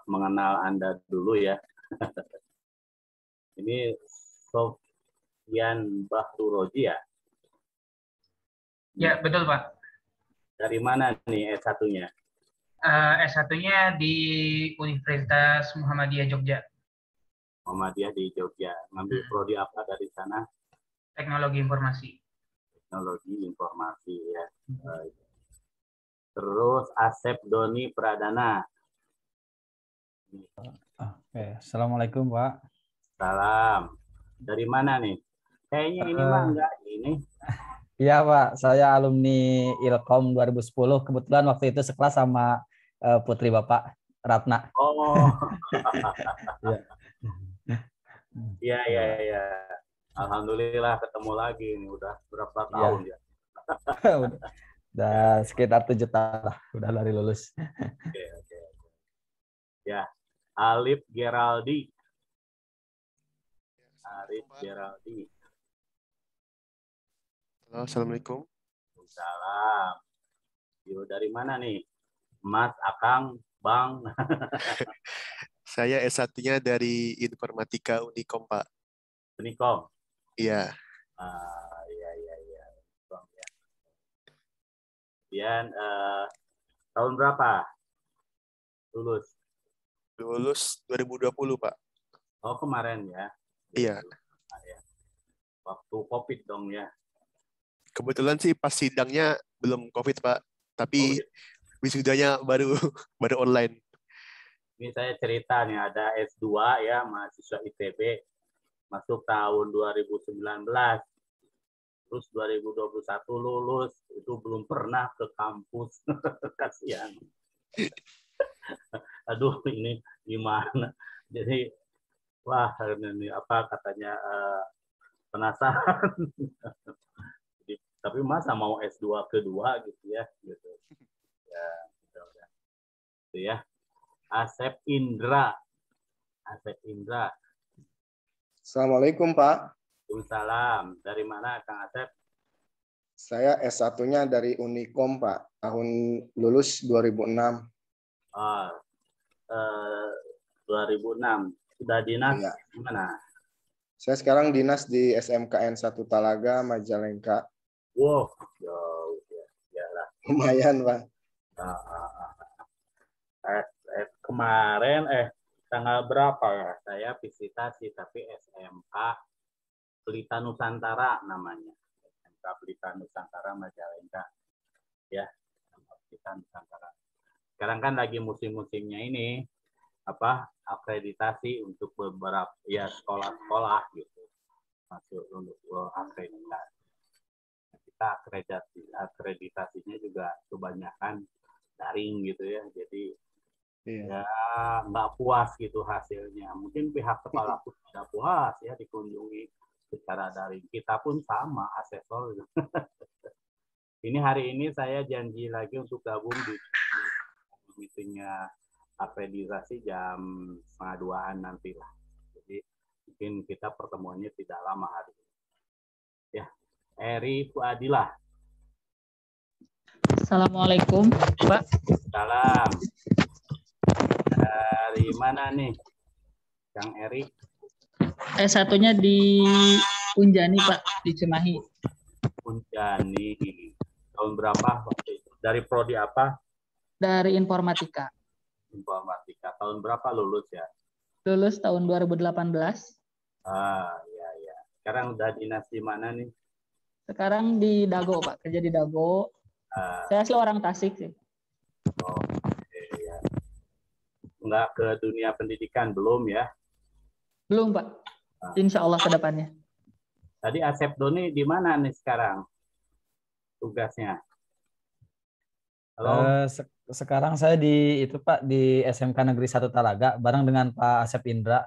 mengenal Anda dulu ya. Ini Sofyan Bahruroji ya? Ya, betul Pak. Dari mana nih S1-nya? S1-nya di Universitas Muhammadiyah Jogja. Muhammadiyah di Jogja. Ngambil prodi apa dari sana? Teknologi informasi. Teknologi informasi ya. Terus Asep Doni Pradana. Oke, Assalamualaikum Pak. Salam. Dari mana nih? Kayaknya ini mah enggak ini. Iya Pak, saya alumni Ilkom 2010. Kebetulan waktu itu sekelas sama putri Bapak Ratna. Oh. Iya. Alhamdulillah ketemu lagi nih. Udah berapa tahun ya? Udah sekitar 7 tahun lah. Udah lari lulus. Oke. Ya, Alif Geraldi. Halo, Assalamualaikum. Salam. Yo, dari mana nih? Mas, Akang, Bang. Saya S1-nya dari Informatika Unikom, Pak. Unikom? Iya. Iya. Kemudian, tahun berapa lulus? Lulus 2020, Pak. Oh, kemarin ya? Iya. Waktu COVID dong ya? Kebetulan sih pas sidangnya belum COVID, Pak. Tapi wisudanya baru online. Ini saya cerita nih, ada S2 ya, mahasiswa ITB, masuk tahun 2019. Terus 2021 lulus, itu belum pernah ke kampus. Kasihan. Aduh, ini gimana? Jadi, wah, ini apa katanya, penasaran. Tapi masa mau S2 kedua gitu ya, gitu. Ya, udah. Itu ya. Asep Indra. Assalamualaikum Pak. Waalaikumsalam. Dari mana Kang Asep? Saya S1-nya dari Unikom Pak. Tahun lulus 2006. 2006. Sudah dinas di mana? Saya sekarang dinas di SMKN 1 Talaga, Majalengka. Wow, jauh ya lah. Lumayan Pak. Kemarin tanggal berapa ya? Saya visitasi tapi SMK Pelita Nusantara namanya. SMK Pelita Nusantara Majalengka. Ya, Pelita Nusantara. Sekarang kan lagi musim-musimnya ini akreditasi untuk beberapa ya sekolah-sekolah gitu. Masuk untuk akreditasi. Kita akreditasinya juga kebanyakan daring gitu ya. Jadi ya nggak puas gitu hasilnya. Mungkin pihak sekolah pun tidak puas ya dikunjungi secara daring. Kita pun sama asesor. Ini hari ini saya janji lagi untuk gabung di meetingnya akreditasi jam 1:30 nanti lah. Jadi mungkin kita pertemuannya tidak lama hari ini. Ya, Eri Fuadilah. Assalamualaikum, Pak. Salam. Dari mana nih, Kang Eri? S1-nya di Unjani, Pak, di Cimahi. Unjani. Tahun berapa waktu itu? Dari prodi apa? Dari informatika. Informatika. Tahun berapa lulus ya? Lulus tahun 2018. Iya. Sekarang udah dinas di mana nih? Sekarang di Dago, Pak. Kerja di Dago. Saya asli orang Tasik sih. Ya. Nggak ke dunia pendidikan belum ya? Belum, Pak. Insya Allah ke depannya. Tadi Asep Doni di mana nih sekarang tugasnya? Halo? Sekarang saya di di SMK Negeri 1 Talaga bareng dengan Pak Asep Indra,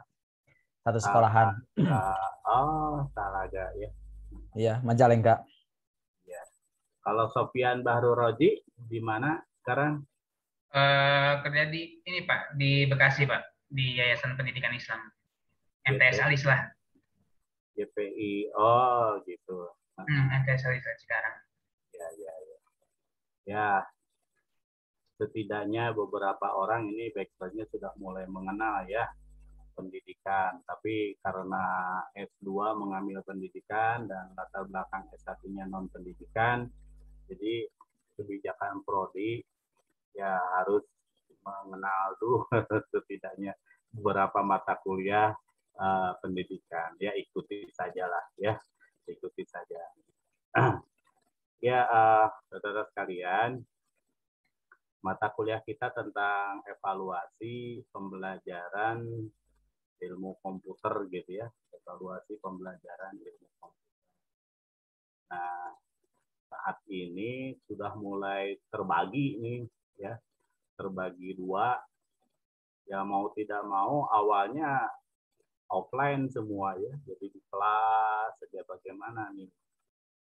satu sekolahan. Talaga ya. Iya, Majalengka. Ya. Kalau Sofyan Bahruroji di mana sekarang? Kerja di ini Pak, di Bekasi Pak, di Yayasan Pendidikan Islam. MTS Alis lah. GPI, gitu. MTS Alis sekarang. Ya. setidaknya beberapa orang ini background-nya sudah mulai mengenal ya pendidikan, tapi karena S2 mengambil pendidikan dan latar belakang S1-nya non pendidikan, jadi kebijakan prodi ya harus mengenal dulu setidaknya beberapa mata kuliah pendidikan. Ya ikuti sajalah ya, ikuti saja. Ya saudara sekalian, mata kuliah kita tentang evaluasi pembelajaran ilmu komputer gitu ya, evaluasi pembelajaran ilmu komputer. Nah, saat ini sudah mulai terbagi nih ya, terbagi dua. Ya mau tidak mau awalnya offline semua ya, jadi di kelas saja bagaimana nih.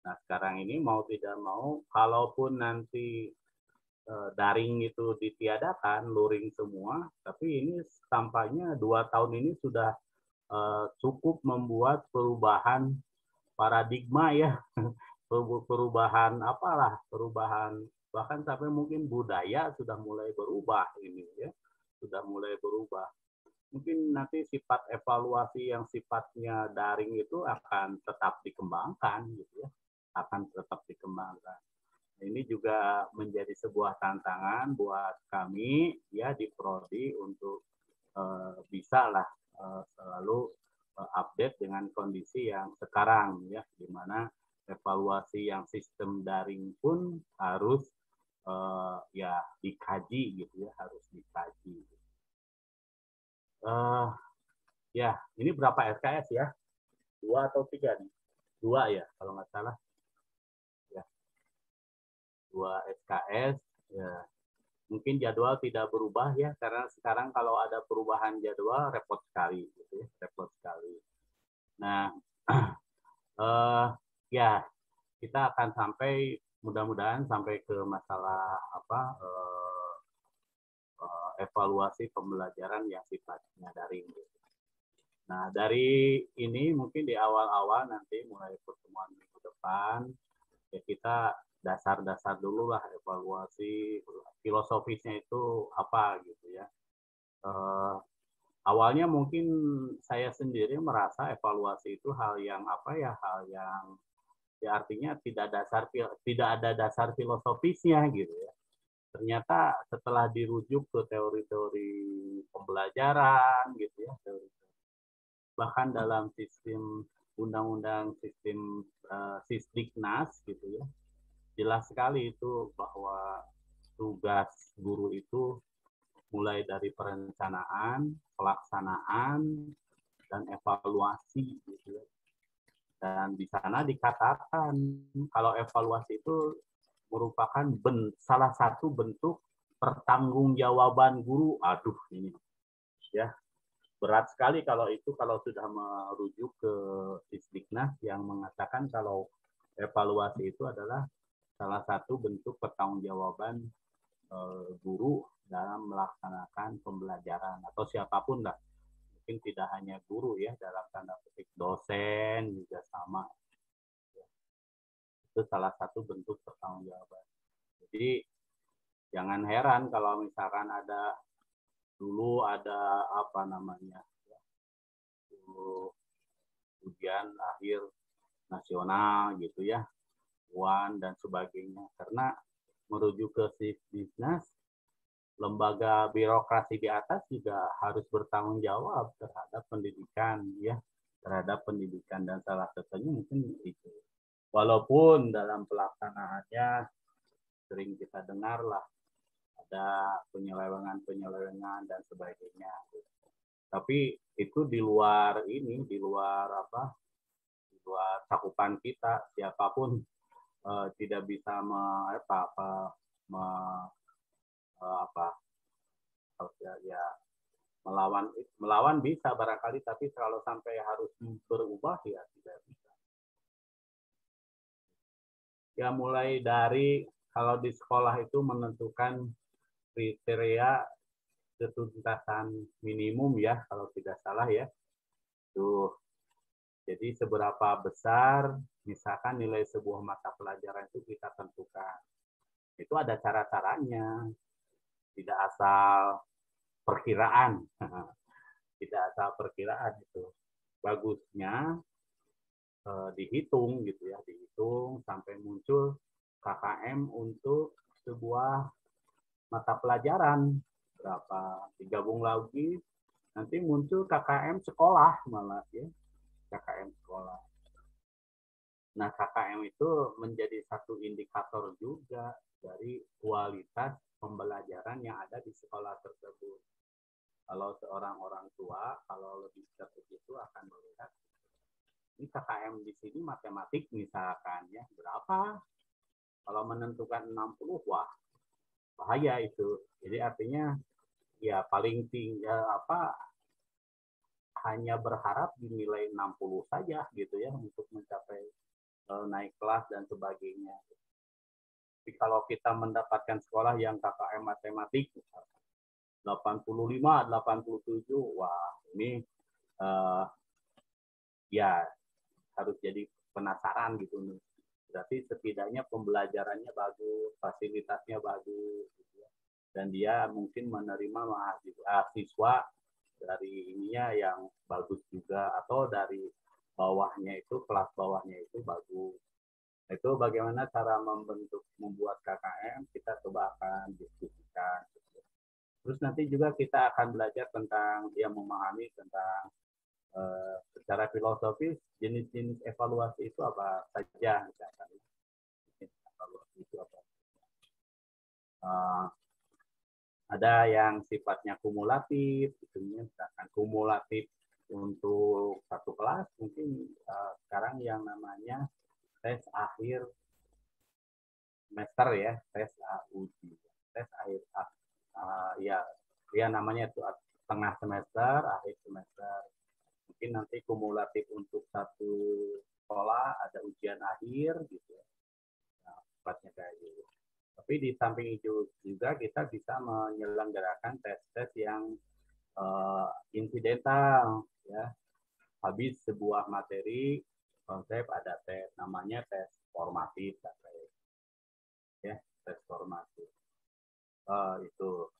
Nah sekarang ini mau tidak mau, kalaupun nanti daring itu ditiadakan, luring semua, tapi ini tampaknya 2 tahun ini sudah cukup membuat perubahan paradigma ya, perubahan apalah, perubahan bahkan sampai mungkin budaya sudah mulai berubah ini ya, sudah mulai berubah. Mungkin nanti sifat evaluasi yang sifatnya daring itu akan tetap dikembangkan gitu ya, akan tetap dikembangkan. Ini juga menjadi sebuah tantangan buat kami ya di prodi untuk bisa lah selalu update dengan kondisi yang sekarang ya, di mana evaluasi yang sistem daring pun harus ya dikaji gitu ya, harus dikaji. Ya, ini berapa SKS ya? 2 atau 3 nih? 2 ya, kalau nggak salah. Ya. 2 SKS. Ya. Mungkin jadwal tidak berubah ya, karena sekarang kalau ada perubahan jadwal repot sekali, gitu ya, repot sekali. Nah, ya kita akan sampai, mudah-mudahan sampai ke masalah apa? Evaluasi pembelajaran yang sifatnya daring. Nah, dari ini mungkin di awal-awal nanti mulai pertemuan minggu depan, ya kita dasar-dasar dulu lah evaluasi, filosofisnya itu apa gitu ya. Awalnya mungkin saya sendiri merasa evaluasi itu hal yang apa ya, hal yang ya artinya tidak ada dasar filosofisnya gitu ya. Ternyata setelah dirujuk ke teori-teori pembelajaran gitu ya, bahkan dalam sistem undang-undang sistem Sisdiknas gitu ya, jelas sekali itu bahwa tugas guru itu mulai dari perencanaan, pelaksanaan, dan evaluasi gitu ya. Dan di sana dikatakan kalau evaluasi itu merupakan salah satu bentuk pertanggungjawaban guru. Aduh ini ya berat sekali kalau sudah merujuk ke Sisdiknas yang mengatakan kalau evaluasi itu adalah salah satu bentuk pertanggungjawaban guru dalam melaksanakan pembelajaran, atau siapapun lah, mungkin tidak hanya guru ya, dalam tanda petik dosen juga sama. Itu salah satu bentuk pertanggungjawaban. Jadi jangan heran kalau misalkan dulu ada apa namanya ya, dulu ujian akhir nasional gitu ya, UAN dan sebagainya, karena merujuk ke Sisdiknas, lembaga birokrasi di atas juga harus bertanggung jawab terhadap pendidikan ya, terhadap pendidikan, dan salah satunya mungkin itu. Walaupun dalam pelaksanaannya sering kita dengar lah ada penyelewengan dan sebagainya. Tapi itu di luar cakupan kita, siapapun tidak bisa melawan bisa barangkali, tapi kalau sampai harus berubah ya tidak bisa. Ya mulai dari kalau di sekolah itu menentukan kriteria ketuntasan minimum ya, kalau tidak salah ya. Tuh. Jadi seberapa besar misalkan nilai sebuah mata pelajaran itu kita tentukan. Itu ada cara-caranya. tidak asal perkiraan. Tidak asal perkiraan itu. Bagusnya dihitung gitu ya, dihitung sampai muncul KKM untuk sebuah mata pelajaran berapa, digabung lagi nanti muncul KKM sekolah malah ya, KKM sekolah. Nah, KKM itu menjadi satu indikator juga dari kualitas pembelajaran yang ada di sekolah tersebut. Kalau seorang orang tua, kalau lebih cerdas itu akan melihat ini KKM di sini matematik misalkan ya berapa? Kalau menentukan 60, wah bahaya itu. Jadi artinya ya paling tinggi hanya berharap dinilai 60 saja gitu ya untuk mencapai naik kelas dan sebagainya. Tapi kalau kita mendapatkan sekolah yang KKM matematik 85, 87, wah ini ya harus jadi penasaran gitu. Berarti setidaknya pembelajarannya bagus, fasilitasnya bagus, gitu ya. Dan dia mungkin menerima mahasiswa dari ininya yang bagus juga, atau dari bawahnya itu, kelas bawahnya itu bagus. Itu bagaimana cara membuat KKM, kita coba akan diskusikan. Terus nanti juga kita akan belajar tentang dia memahami tentang secara filosofis jenis-jenis evaluasi itu apa saja, misalkan jenis evaluasi itu apa. Ada yang sifatnya kumulatif, misalkan kumulatif untuk satu kelas, mungkin sekarang yang namanya tes akhir semester ya, tes uji, tes akhir ya namanya itu tengah semester, akhir semester. Mungkin nanti kumulatif untuk satu sekolah ada ujian akhir gitu ya. Nah, sifatnya kayak gitu. Tapi di samping itu juga kita bisa menyelenggarakan tes-tes yang insidental ya. Habis sebuah materi konsep ada tes, namanya tes formatif ya, tes formatif. Itu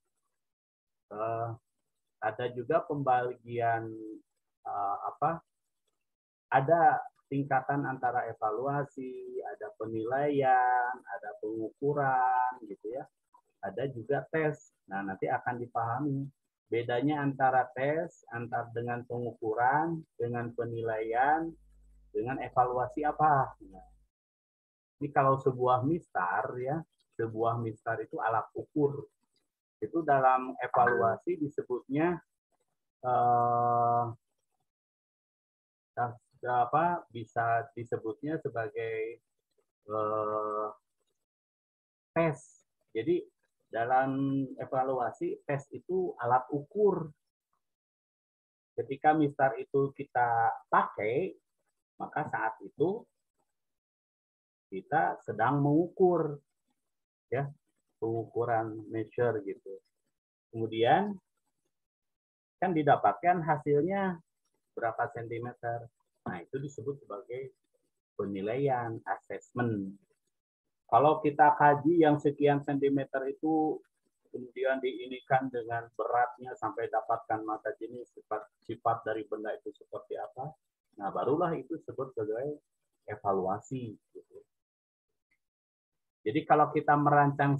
ada juga pembagian ada tingkatan antara evaluasi, ada penilaian, ada pengukuran gitu ya. Ada juga tes. Nah, nanti akan dipahami bedanya antara tes, dengan pengukuran, dengan penilaian, dengan evaluasi apa. Nah, ini kalau sebuah mistar ya, sebuah mistar itu alat ukur. Itu dalam evaluasi disebutnya bisa disebutnya sebagai tes. Jadi dalam evaluasi tes itu alat ukur. Ketika mistar itu kita pakai, maka saat itu kita sedang mengukur ya, pengukuran measure gitu. Kemudian kan didapatkan hasilnya berapa sentimeter. Nah, itu disebut sebagai penilaian, assessment. Kalau kita kaji yang sekian sentimeter itu, kemudian diinikan dengan beratnya sampai dapatkan mata jenis, sifat dari benda itu seperti apa, nah barulah itu disebut sebagai evaluasi. Gitu. Jadi kalau kita merancang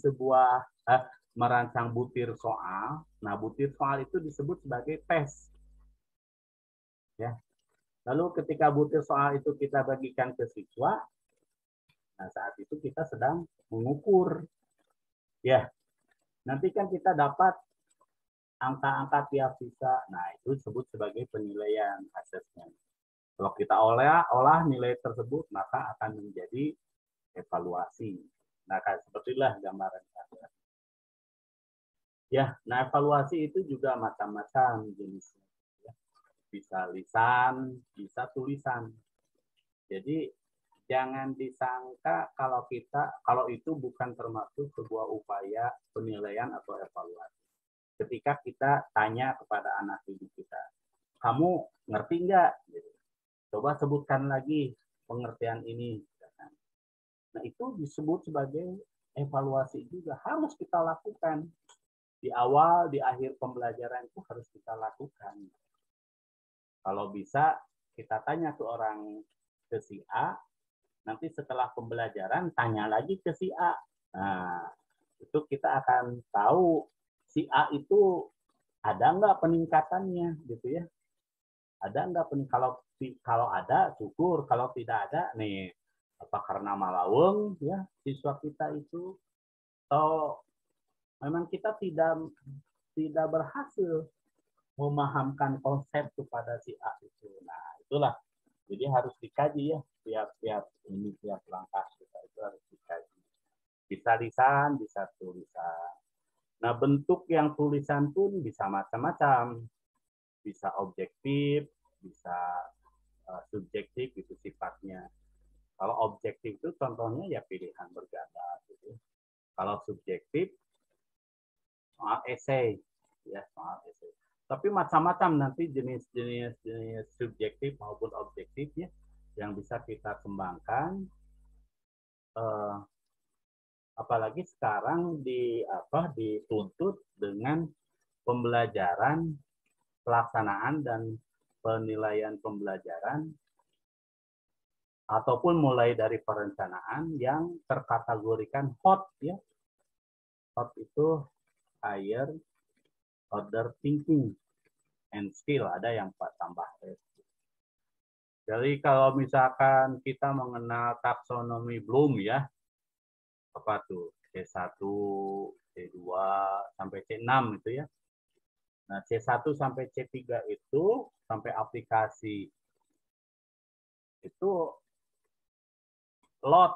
merancang butir soal, nah butir soal itu disebut sebagai tes. Ya. Lalu ketika butir soal itu kita bagikan ke siswa, nah saat itu kita sedang mengukur. Ya, nanti kan kita dapat angka-angka tiap siswa. Nah, itu disebut sebagai penilaian assessment. Kalau kita olah nilai tersebut, maka akan menjadi evaluasi. Nah, sepertilah gambaran. Ya, nah evaluasi itu juga macam-macam jenisnya. Bisa lisan, bisa tulisan. Jadi jangan disangka kalau itu bukan termasuk sebuah upaya penilaian atau evaluasi. Ketika kita tanya kepada anak didik kita, kamu ngerti nggak? Coba sebutkan lagi pengertian ini. Nah, itu disebut sebagai evaluasi juga harus kita lakukan. di awal, di akhir pembelajaran itu harus kita lakukan. Kalau bisa kita tanya ke orang, ke si A, nanti setelah pembelajaran tanya lagi ke si A. Nah, itu kita akan tahu si A itu ada nggak peningkatannya, gitu ya. Ada nggak kalau ada syukur, kalau tidak ada nih apa karena malaweng ya siswa kita itu, atau memang kita tidak berhasil memahamkan konsep kepada si A itu. Nah, itulah. Jadi harus dikaji ya tiap langkah kita itu harus dikaji. Bisa lisan, bisa tulisan. Nah, bentuk yang tulisan pun bisa macam-macam. Bisa objektif, bisa subjektif itu sifatnya. Kalau objektif itu contohnya ya pilihan berganda gitu. Kalau subjektif soal esai ya, soal esai. Tapi macam-macam nanti jenis-jenis subjektif maupun objektif ya yang bisa kita kembangkan. Apalagi sekarang dituntut dengan pembelajaran, pelaksanaan dan penilaian pembelajaran ataupun mulai dari perencanaan yang terkategorikan HOT ya. HOT itu higher order thinking and skill, ada yang tambah S. Jadi kalau misalkan kita mengenal taksonomi Bloom ya, apa tuh C1, C2 sampai C6 itu ya. Nah, C1 sampai C3 itu sampai aplikasi itu lot.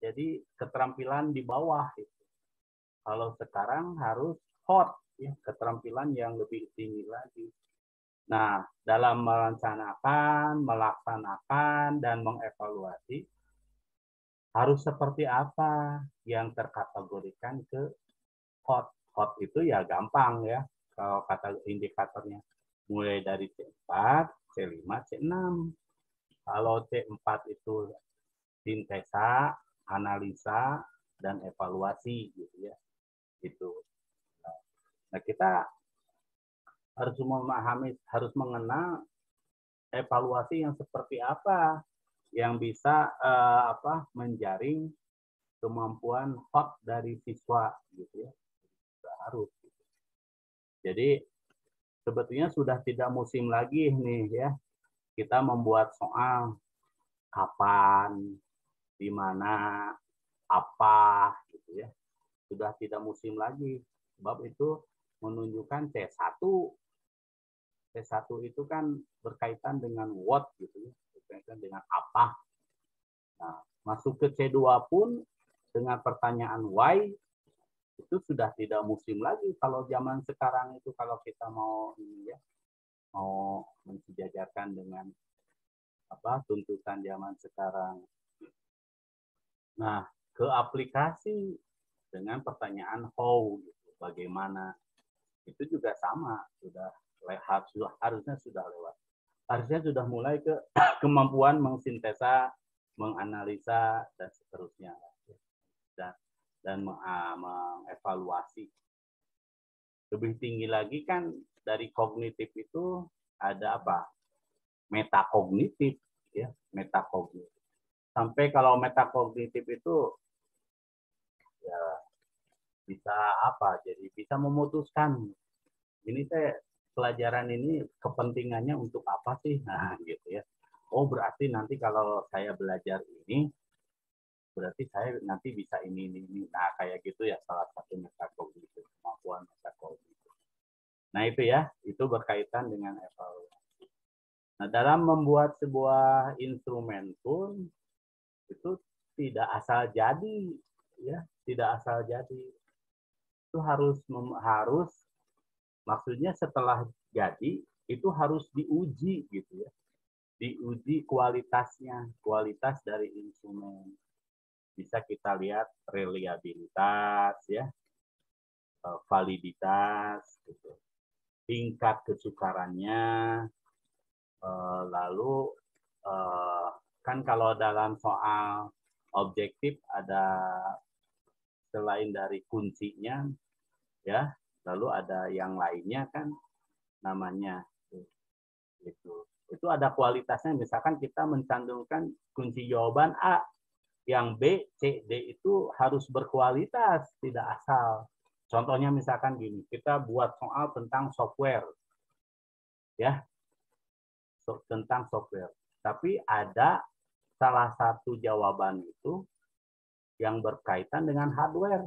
Jadi keterampilan di bawah itu. Kalau sekarang harus hot ya, keterampilan yang lebih tinggi lagi. Nah, dalam merencanakan, melaksanakan dan mengevaluasi harus seperti apa yang terkategorikan ke hot. Hot itu ya gampang ya. Kalau kata indikatornya mulai dari C4, C5, C6. Kalau C4 itu sintesa, analisa, dan evaluasi gitu ya. Itu. Nah, kita harus memahami, harus mengenal evaluasi yang seperti apa yang bisa menjaring kemampuan hot dari siswa gitu ya. Harus. Gitu. Jadi sebetulnya sudah tidak musim lagi nih ya. Kita membuat soal kapan, di mana, apa gitu ya. Sudah tidak musim lagi. Sebab itu menunjukkan C1. C1 itu kan berkaitan dengan what gitu ya. Berkaitan dengan apa. Nah, masuk ke C2 pun dengan pertanyaan why itu sudah tidak musim lagi. Kalau zaman sekarang itu kalau kita mau ini ya, mau mensejajarkan dengan tuntutan zaman sekarang. Nah, ke aplikasi dengan pertanyaan how, gitu, bagaimana, itu juga sama, harusnya sudah lewat. Harusnya sudah mulai ke kemampuan mengsintesa, menganalisa dan seterusnya, dan mengevaluasi. Lebih tinggi lagi kan dari kognitif itu ada apa? Metakognitif, ya, metakognitif. Sampai kalau metakognitif itu ya bisa apa? Jadi bisa memutuskan ini pelajaran ini kepentingannya untuk apa sih? Nah, gitu ya. Oh, berarti nanti kalau saya belajar ini berarti saya nanti bisa ini. Nah, kayak gitu ya salah satu metakognitif, kemampuan metakognitif. Nah, itu ya, itu berkaitan dengan evaluasi. Nah, dalam membuat sebuah instrumen pun itu tidak asal jadi, ya, tidak asal jadi. Itu harus maksudnya setelah jadi itu harus diuji gitu ya. Diuji kualitasnya, kualitas dari instrumen. Bisa kita lihat reliabilitas ya, validitas gitu. Tingkat kesukarannya, lalu kan kalau dalam soal objektif ada selain dari kuncinya ya Lalu ada yang lainnya kan namanya itu ada kualitasnya. Misalkan kita mencantumkan kunci jawaban A, yang B, C, D itu harus berkualitas, tidak asal. Contohnya misalkan gini, kita buat soal tentang software, ya, tentang software. Tapi ada salah satu jawaban itu yang berkaitan dengan hardware.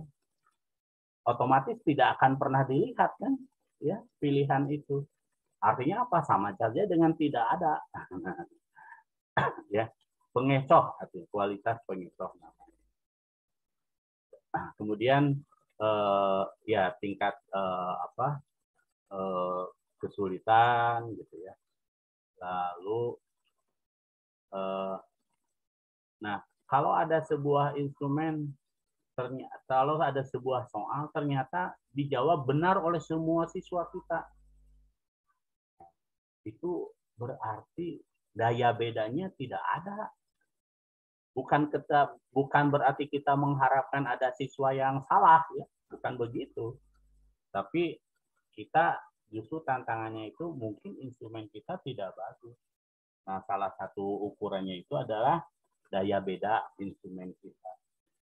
Otomatis tidak akan pernah dilihat kan, ya, pilihan itu. Artinya apa? Sama saja dengan tidak ada. Ya, pengecoh, artinya kualitas pengecoh namanya. Nah, kemudian ya tingkat kesulitan gitu ya. Lalu nah, kalau ada sebuah instrumen, kalau ada sebuah soal ternyata dijawab benar oleh semua siswa kita, itu berarti daya bedanya tidak ada. Bukan berarti kita mengharapkan ada siswa yang salah, ya, bukan begitu. Tapi kita justru tantangannya itu mungkin instrumen kita tidak bagus. Nah, salah satu ukurannya itu adalah daya beda instrumen kita.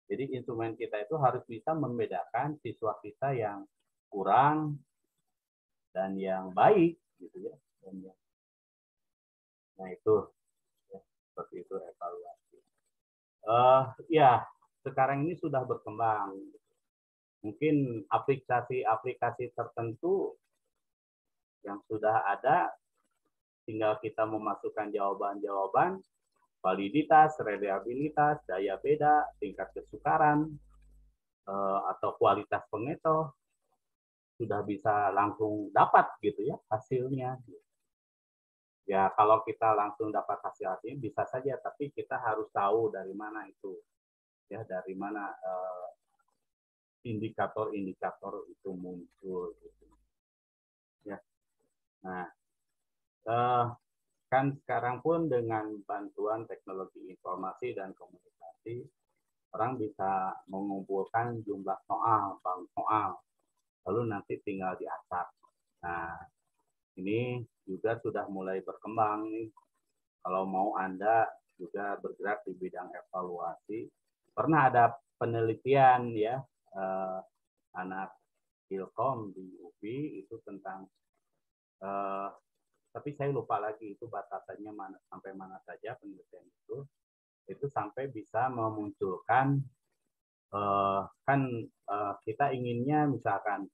Jadi instrumen kita itu harus bisa membedakan siswa kita yang kurang dan yang baik, gitu ya. Nah itu ya, seperti itu evaluasi. Ya sekarang ini sudah berkembang. Mungkin aplikasi-aplikasi tertentu yang sudah ada, tinggal kita memasukkan jawaban-jawaban, validitas, reliabilitas, daya beda, tingkat kesukaran, atau kualitas pengecoh, sudah bisa langsung dapat gitu ya hasilnya. Ya kalau kita langsung dapat hasilnya bisa saja, tapi kita harus tahu dari mana itu, ya dari mana indikator-indikator itu muncul. Gitu. Ya, nah kan sekarang pun dengan bantuan teknologi informasi dan komunikasi, orang bisa mengumpulkan jumlah soal, bank soal, lalu nanti tinggal diacak. Nah, ini juga sudah mulai berkembang nih. Kalau mau Anda juga bergerak di bidang evaluasi, pernah ada penelitian ya anak Ilkom di UPI itu tentang tapi saya lupa lagi itu batasannya mana sampai mana saja penelitian itu sampai bisa memunculkan kita inginnya misalkan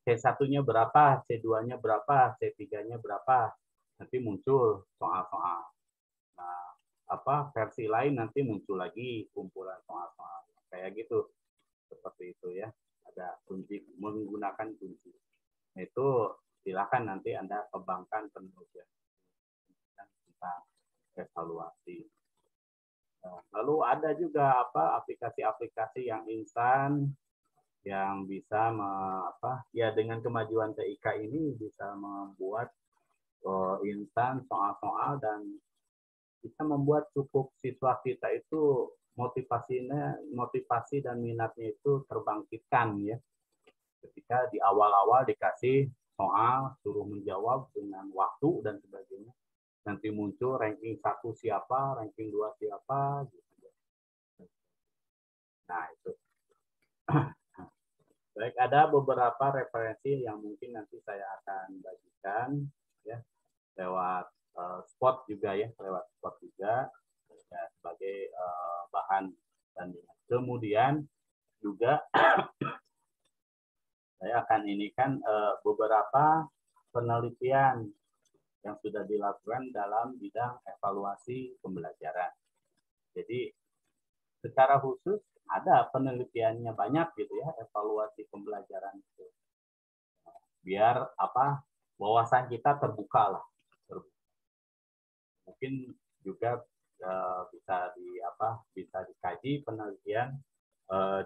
C1-nya berapa, C2-nya berapa, C3-nya berapa, nanti muncul soal-soal. Nah, versi lain nanti muncul lagi kumpulan soal-soal kayak gitu, seperti itu ya. Ada kunci, menggunakan kunci. Nah, itu silakan nanti Anda kembangkan penelitian tentang evaluasi. Lalu ada juga aplikasi-aplikasi yang instan yang bisa ya dengan kemajuan TIK ini bisa membuat instan soal-soal dan bisa membuat cukup siswa kita itu motivasi dan minatnya itu terbangkitkan ya. Ketika di awal-awal dikasih soal suruh menjawab dengan waktu dan sebagainya, nanti muncul ranking 1 siapa, ranking 2 siapa gitu. Nah, itu. Baik, ada beberapa referensi yang mungkin nanti saya akan bagikan ya lewat spot juga ya, ya, sebagai bahan tandingan. Kemudian juga saya akan inikan beberapa penelitian yang sudah dilakukan dalam bidang evaluasi pembelajaran. Jadi secara khusus ada penelitiannya banyak gitu ya, evaluasi pembelajaran itu. Biar wawasan kita terbuka lah. Mungkin juga bisa dikaji penelitian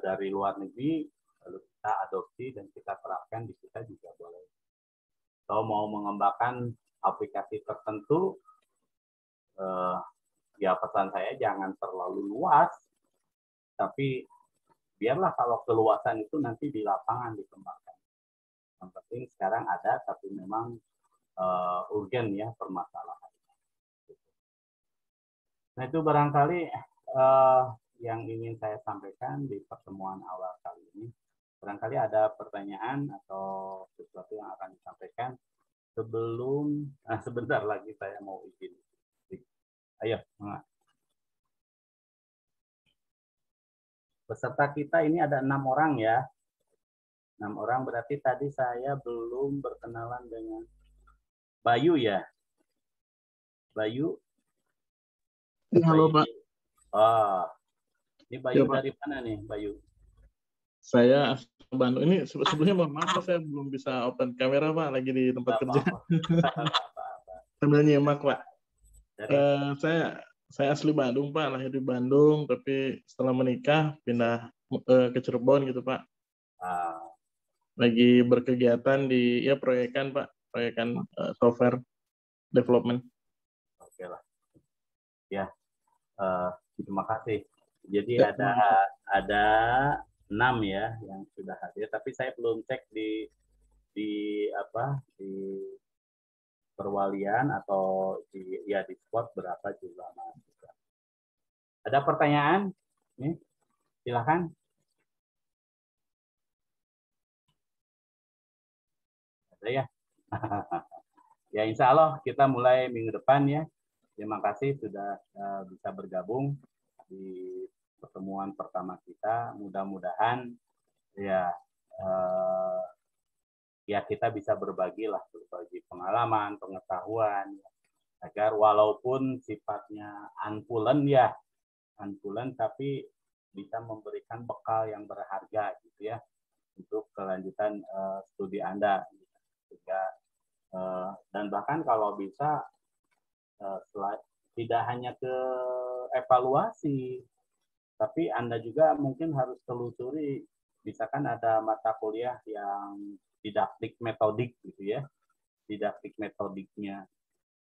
dari luar negeri, lalu kita adopsi dan kita terapkan di kita juga boleh. Kalau mau mengembangkan aplikasi tertentu, ya pesan saya jangan terlalu luas, tapi biarlah kalau keluasan itu nanti di lapangan dikembangkan. Yang penting sekarang ada, tapi memang urgen ya permasalahan. Nah itu barangkali yang ingin saya sampaikan di pertemuan awal kali ini. Barangkali ada pertanyaan atau sesuatu yang akan disampaikan sebelum sebentar lagi saya mau izin. Ayo, peserta kita ini ada 6 orang ya. 6 orang berarti tadi saya belum berkenalan dengan Bayu ya. Bayu. Halo Pak. Oh, ini Bayu Ya, Pak. dari mana nih Bayu? Saya asli Bandung. Ini sebelumnya mohon maaf saya belum bisa open kamera Pak, lagi di tempat kerja. Sambil nyimak Pak. Saya asli Bandung Pak, lahir di Bandung, tapi setelah menikah pindah ke Cirebon gitu Pak. Lagi berkegiatan di proyekan Pak, proyekan software development. Oke lah. Ya. Terima kasih. Jadi Ya, ada 6 ya yang sudah hadir, tapi saya belum cek di perwalian atau di spot berapa jumlah mahasiswa. Ada pertanyaan? Nih, silakan. Ada ya? Ya insya Allah kita mulai minggu depan ya. Terima kasih sudah bisa bergabung di pertemuan pertama kita. Mudah-mudahan ya kita bisa berbagi pengalaman, pengetahuan agar walaupun sifatnya unpulen tapi bisa memberikan bekal yang berharga gitu ya untuk kelanjutan studi Anda. Dan bahkan kalau bisa tidak hanya ke evaluasi, tapi Anda juga mungkin harus telusuri, misalkan ada mata kuliah yang didaktik metodik gitu ya, didaktik metodiknya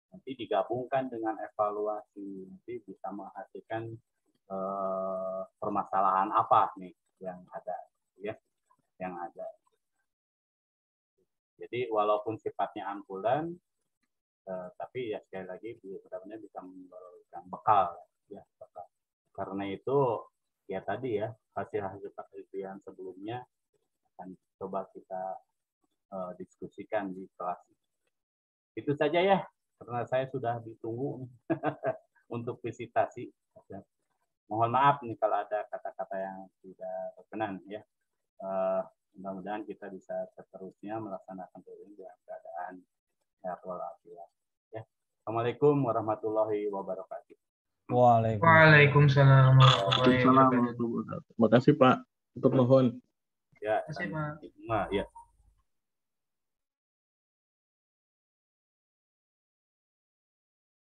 nanti digabungkan dengan evaluasi, nanti bisa menghasilkan permasalahan apa nih yang ada ya, yang ada. Jadi walaupun sifatnya ambulan, tapi ya sekali lagi benar-benar bisa memberikan bekal ya. Karena itu ya tadi ya hasil-hasil penelitian sebelumnya akan coba kita diskusikan di kelas. Itu saja ya, karena saya sudah ditunggu untuk visitasi. Mohon maaf nih kalau ada kata-kata yang tidak berkenan ya. Mudah-mudahan kita bisa seterusnya melaksanakan ini dalam keadaan sehat walafiat. Ya. Assalamualaikum warahmatullahi wabarakatuh. Waalaikumsalam warahmatullahi wabarakatuh. Terima kasih Pak. Untuk mohon. Ya. Terima kasih Pak. Ya.